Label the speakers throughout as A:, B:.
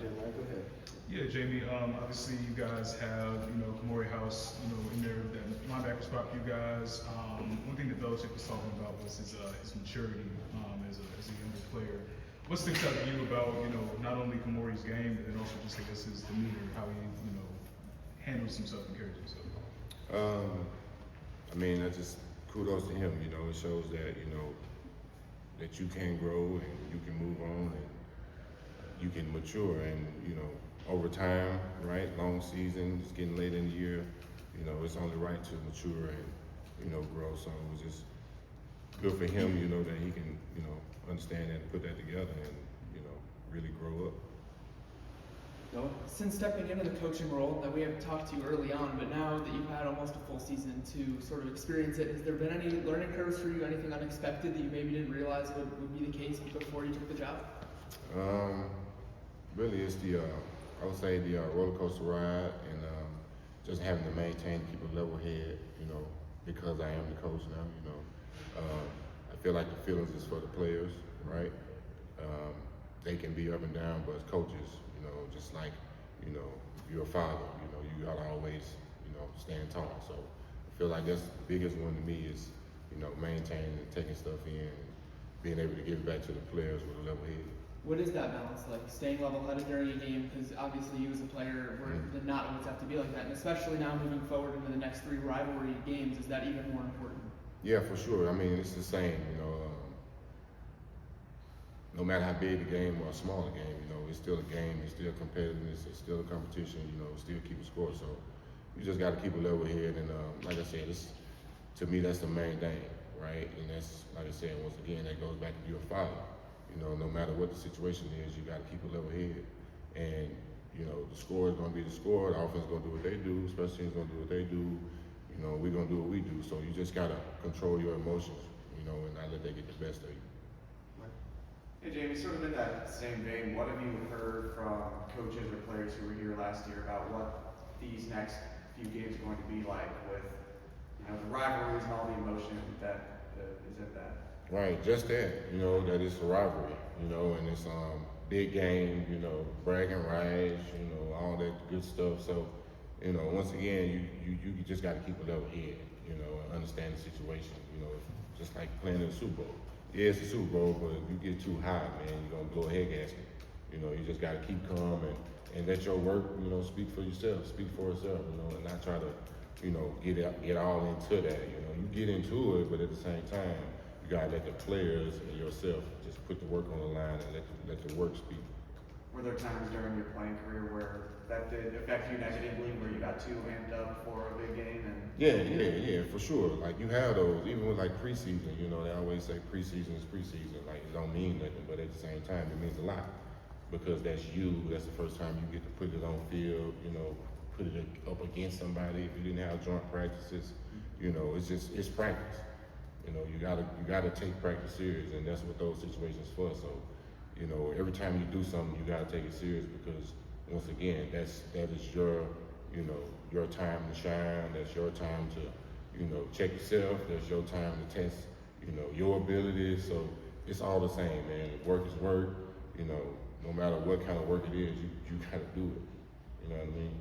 A: Jeremiah, go ahead.
B: Yeah, Jamie. Obviously, you guys have Kamori House, in there that linebacker spot for you guys. One thing that Belichick was talking about was his maturity as a younger player. What sticks out to you about not only Kamori's game, but then also just I guess his demeanor, how he handles himself and carries himself.
C: I mean, that's just kudos to him. It shows that that you can grow and you can move on and you can mature. And over time, right? Long season, it's getting late in the year. It's only right to mature and grow. So it was just good for him. That he can understand that and put that together and really grow up.
D: Since stepping into the coaching role that we have talked to you early on, but now that you've had almost a full season to sort of experience it, has there been any learning curves for you, anything unexpected that you maybe didn't realize would be the case before you took the job?
C: Really, it's I would say the roller coaster ride and just having to maintain, keep a level head, because I am the coach now, I feel like the feelings is for the players, right? They can be up and down, but as coaches, just like, if you're a father, you gotta always, stand tall. So I feel like that's the biggest one to me is, maintaining and taking stuff in and being able to give it back to the players with a level head.
D: What is that balance like, staying level-headed during a game? Because obviously you as a player did not always have to be like that, and especially now moving forward into the next 3 rivalry games, is that even more important?
C: Yeah, for sure. I mean, it's the same, no matter how big the game or a smaller game, it's still a game, it's still competitiveness, it's still a competition, still keep a score. So you just got to keep a level head. And like I said, to me, that's the main thing, right? And that's, like I said, once again, that goes back to your father. No matter what the situation is, you got to keep a level head. And, the score is going to be the score, the offense is going to do what they do, special teams is going to do what they do, we're going to do what we do. So you just got to control your emotions, and not let that get the best of you.
A: Hey Jamie, sort of in that same vein, what have you heard from coaches or players who were here last year about what these next few games are going to be like with the rivalries and all the emotion that is in that?
C: Right, just that, that it's a rivalry, and it's big game, bragging rights, all that good stuff. So, once again, you just got to keep a level head, and understand the situation, just like playing in the Super Bowl. Yeah, it's a Super Bowl, but if you get too high, man, you're going to blow a head gasket. You just got to keep calm and let your work, speak for yourself, speak for itself, and not try to, get all into that. You get into it, but at the same time, you got to let the players and yourself just put the work on the line and let the work speak.
A: Were there times during your playing career where that did affect you negatively, where you got too amped up for a big game? And
C: Yeah, for sure. Like you have those, even with like preseason. They always say preseason is preseason. Like it don't mean nothing, but at the same time, it means a lot because that's you. That's the first time you get to put it on field. Put it up against somebody. If you didn't have joint practices, it's practice. You gotta take practice serious, and that's what those situations for. So. Every time you do something, you gotta take it serious because once again, that is your, your time to shine. That's your time to, check yourself. That's your time to test, your abilities. So it's all the same, man. Work is work. No matter what kind of work it is, you gotta do it. You know what I mean?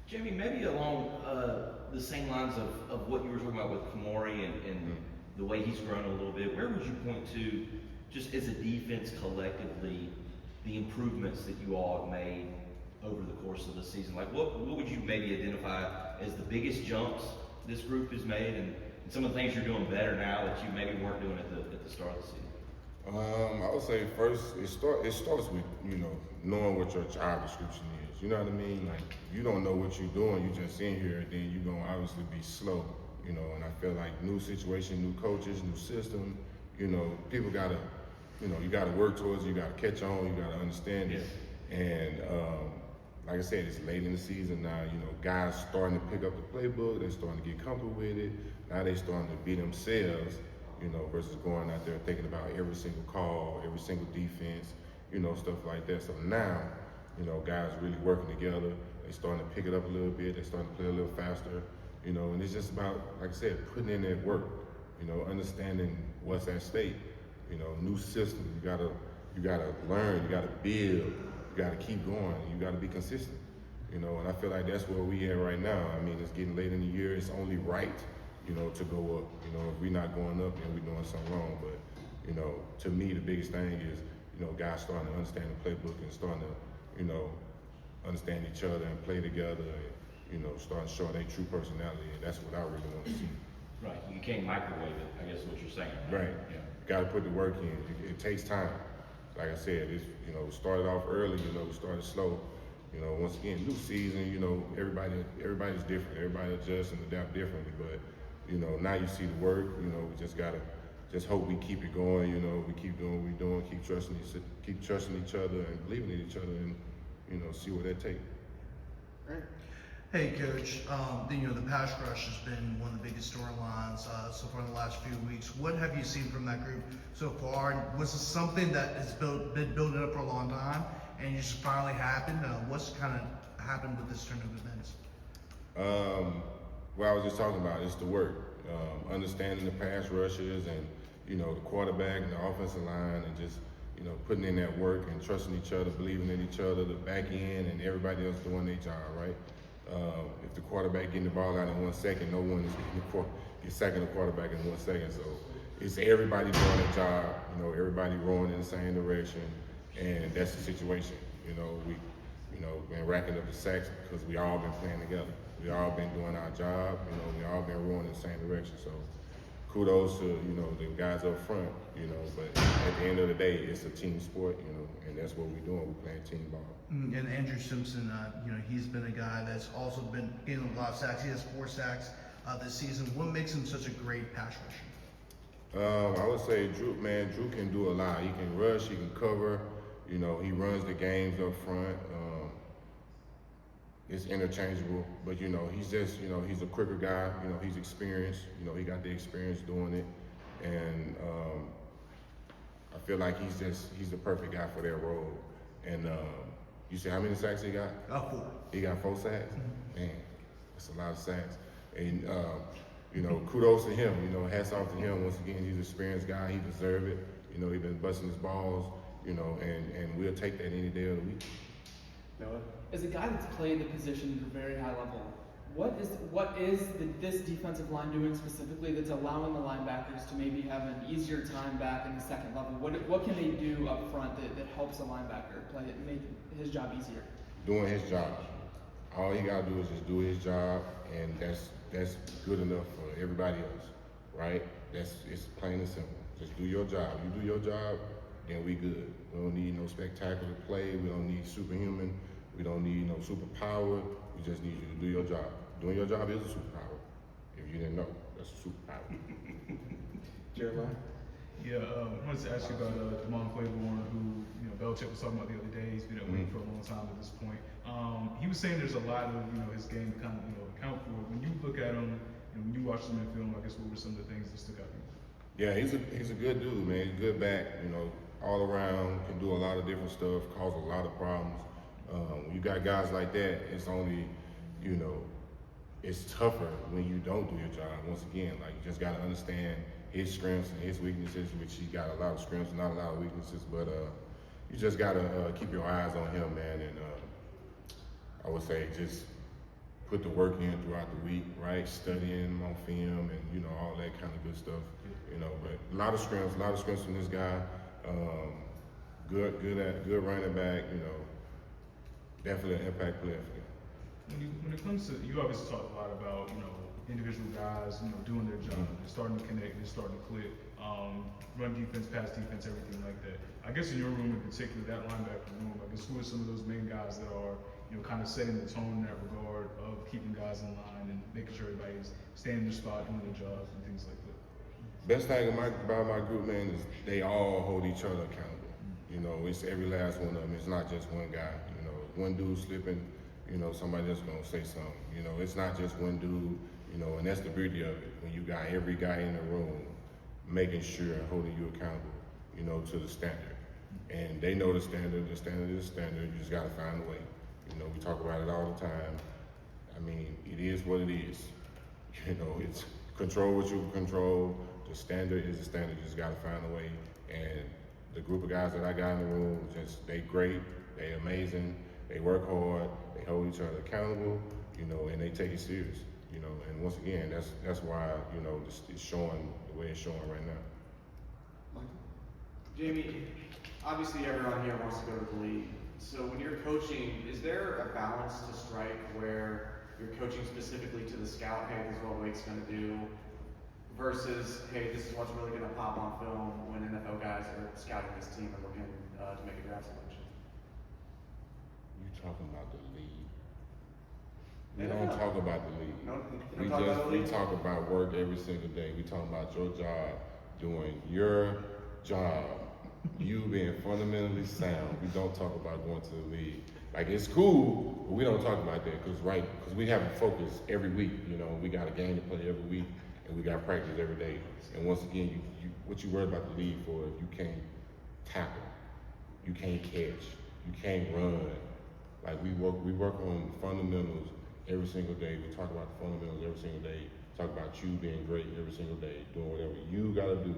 E: Jamie, maybe along the same lines of what you were talking about with Kamori and the way he's grown a little bit, where would you point to just as a defense collectively, the improvements that you all have made over the course of the season? Like what would you maybe identify as the biggest jumps this group has made and some of the things you're doing better now that you maybe weren't doing at the start of the season?
C: I would say first, it starts with, knowing what your job description is. You know what I mean? Like, you don't know what you're doing, you just in here, then you're going to obviously be slow, and I feel like new situation, new coaches, new system, people got to, you got to work towards it, you got to catch on, you got to understand it. And like I said, it's late in the season now, guys starting to pick up the playbook, they're starting to get comfortable with it. Now they're starting to be themselves, versus going out there thinking about every single call, every single defense, stuff like that. So now, guys really working together, they're starting to pick it up a little bit, they're starting to play a little faster, and it's just about, like I said, putting in that work, understanding what's at stake. New system, you gotta You gotta learn, you gotta build, you gotta keep going, you gotta be consistent. You know, and I feel like that's where we at right now. I mean, it's getting late in the year. It's only right, you know, to go up. You know, if we're not going up, then we're doing something wrong. But, you know, to me, the biggest thing is, you know, guys starting to understand the playbook and starting to, you know, understand each other and play together and, you know, starting to show their true personality. And that's what I really want to see.
E: Right, you can't microwave it, I guess is what you're saying.
C: Right.
E: Yeah.
C: Got to put the work in. It takes time. Like I said, it's, you know, started off early, you know, started slow. You know, once again, new season, you know, everybody's different. Everybody adjusts and adapt differently. But, you know, now you see the work, you know, we just gotta just hope we keep it going, you know, we keep doing what we're doing, keep trusting each other and believing in each other and, you know, see what that takes.
D: Great.
F: Hey, Coach. You know, the pass rush has been one of the biggest storylines so far in the last few weeks. What have you seen from that group so far? And was this something that has been building up for a long time and just finally happened? What's kind of happened with this turn of events?
C: What I was just talking about is the work, understanding the pass rushes and, you know, the quarterback and the offensive line and just, you know, putting in that work and trusting each other, believing in each other, the back end and everybody else doing their job, right? If the quarterback getting the ball out in 1 second, no one is sacking the quarterback in 1 second. So it's everybody doing their job, you know, everybody rowing in the same direction, and that's the situation. You know, been racking up the sacks because we all been playing together. We all been doing our job, you know, we all been rowing in the same direction. So kudos to, you know, the guys up front, you know, but at the end of the day, it's a team sport, you know, and that's what we're doing. We're playing team ball.
F: And Andrew Simpson, you know, he's been a guy that's also been getting a lot of sacks. He has 4 sacks this season. What makes him such a great pass rusher?
C: I would say Drew can do a lot. He can rush, he can cover, you know, he runs the games up front. It's interchangeable, but you know, he's just, you know, he's a quicker guy, you know, he's experienced, you know, he got the experience doing it. And I feel like he's the perfect guy for that role. And you see how many sacks he got?
F: 4.
C: He got 4 sacks? Man, that's a lot of sacks. And you know, kudos to him, you know, hats off to him. Once again, he's an experienced guy, he deserves it. You know, he's been busting his balls, you know, and we'll take that any day of the week.
A: Noah?
D: As a guy that's played the position at a very high level, what is this defensive line doing specifically that's allowing the linebackers to maybe have an easier time back in the second level? What can they do up front that helps a linebacker make his job easier?
C: Doing his job. All he gotta do is just do his job, and that's good enough for everybody else, right? It's plain and simple. Just do your job. You do your job, then we good. We don't need no spectacular play. We don't need superhuman. We don't need no superpower. We just need you to do your job. Doing your job is a superpower. If you didn't know, that's a superpower.
A: Jeremiah?
B: Yeah, I wanted to ask you about Damon Claiborne, who, you know, Belichick was talking about the other day. He's been in the league for a long time at this point. He was saying there's a lot of, you know, his game to kind of, you know, account for. When you look at him and when you watch him in film, I guess what were some of the things that stuck out to you?
C: Yeah, he's a good dude, man. He's a good back, you know, all around, can do a lot of different stuff, cause a lot of problems. When you got guys like that, it's only, you know, it's tougher when you don't do your job. Once again, like, you just got to understand his strengths and his weaknesses, which he got a lot of strengths, not a lot of weaknesses, but you just got to keep your eyes on him, man, and I would say just put the work in throughout the week, right? Studying on film and, you know, all that kind of good stuff, you know, but a lot of strengths from this guy. Good running back, you know, definitely an impact player for him.
B: When it comes to, you obviously talk a lot about, you know, individual guys, you know, doing their job, they're starting to connect, they're starting to click, run defense, pass defense, everything like that. I guess in your room in particular, that linebacker room, I guess who are some of those main guys that are, you know, kind of setting the tone in that regard of keeping guys in line and making sure everybody's staying in their spot, doing their jobs and things like that?
C: Best thing about my group, man, is they all hold each other accountable. You know, it's every last one of them. It's not just one guy. You know, one dude slipping, you know, somebody else gonna say something. You know, it's not just one dude. You know, and that's the beauty of it. When you got every guy in the room making sure and holding you accountable, you know, to the standard. And they know the standard. The standard is the standard. You just gotta find a way. You know, we talk about it all the time. I mean, it is what it is. You know, it's control what you can control. The standard is the standard. You just gotta find a way. And the group of guys that I got in the room, just they great, they amazing, they work hard, they hold each other accountable, you know, and they take it serious, you know. And once again, that's why, you know, it's showing the way it's showing right now.
A: Jamie, obviously everyone here wants to go to the league. So when you're coaching, is there a balance to strike where you're coaching specifically to the scout, hey, this is what Wake's going to do, versus, hey, this is what's really going to pop on film when NFL guys are scouting this team and looking to make a draft selection?
C: You talking about the league? We
A: NFL.
C: don't talk about the league.
A: No, you don't talk about the
C: We
A: league?
C: talk about work every single day. We talk about your job, doing your job, you being fundamentally sound. We don't talk about going to the league. Like, it's cool, but we don't talk about that because we have a focus every week. You know, we got a game to play every week, and we got practice every day. And once again, what you worry about the league for if you can't tackle, you can't catch, you can't run. Like, we work on fundamentals every single day. We talk about the fundamentals every single day. Talk about you being great every single day, doing whatever you gotta do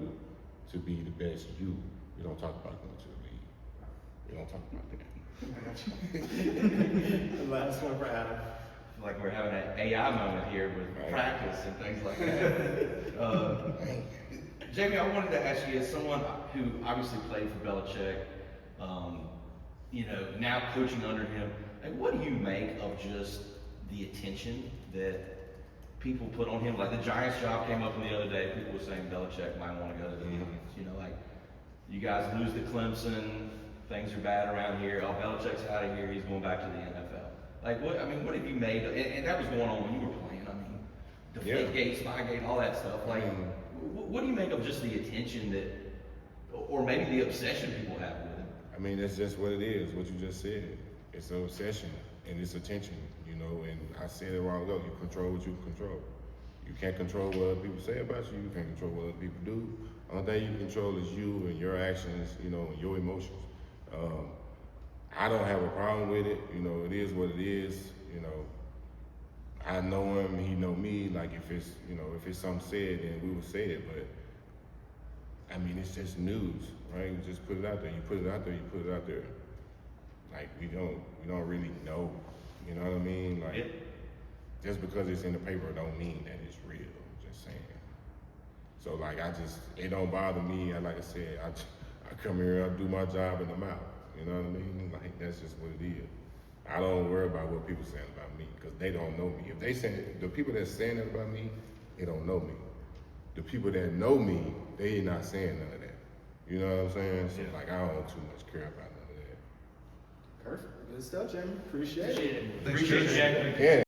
C: to be the best you. We don't talk about going to the league. We don't talk about that.
A: The last one for Adam.
E: I feel like we're having an AI moment here with
C: Right.
E: practice and things like that. Jamie, I wanted to ask you, as someone who obviously played for Belichick, you know, now coaching under him, like, what do you make of just the attention that people put on him? Like, the Giants job came up the other day, people were saying Belichick might want to go to the Giants. You know, like, you guys lose to Clemson, things are bad around here, oh, Belichick's out of here, he's going back to the NFL. Like, what have you made, and that was going on when you were playing, I mean, Deflategate, Spygate, all that stuff. Like, what do you make of just the attention that, or maybe the obsession people have with him?
C: I mean, that's just what it is, what you just said. It's an obsession and it's attention, you know, and I said it a while ago, you control what you can control. You can't control what other people say about you, you can't control what other people do. The only thing you can control is you and your actions, you know, and your emotions. I don't have a problem with it, you know, it is what it is, you know. I know him, he know me, like if it's, you know, if it's something said, then we would say it, but I mean, it's just news, right? You just put it out there, you put it out there, you put it out there. Like, we don't really know, you know what I mean? Like, just because it's in the paper don't mean that it's real, just saying. So like, it don't bother me. Like I said, I come here, I do my job and I'm out. You know what I mean? Like, that's just what it is. I don't worry about what people saying about me because they don't know me. If they say, the people that's saying that about me, they don't know me. The people that know me, they not saying none of that. You know what I'm saying? So like, I don't too much care about none of that.
A: Perfect. Good stuff, Jamie. Appreciate it.
D: Appreciate it.
F: Thanks,
E: Appreciate
F: Coach.
E: it, Jack.
C: Yeah.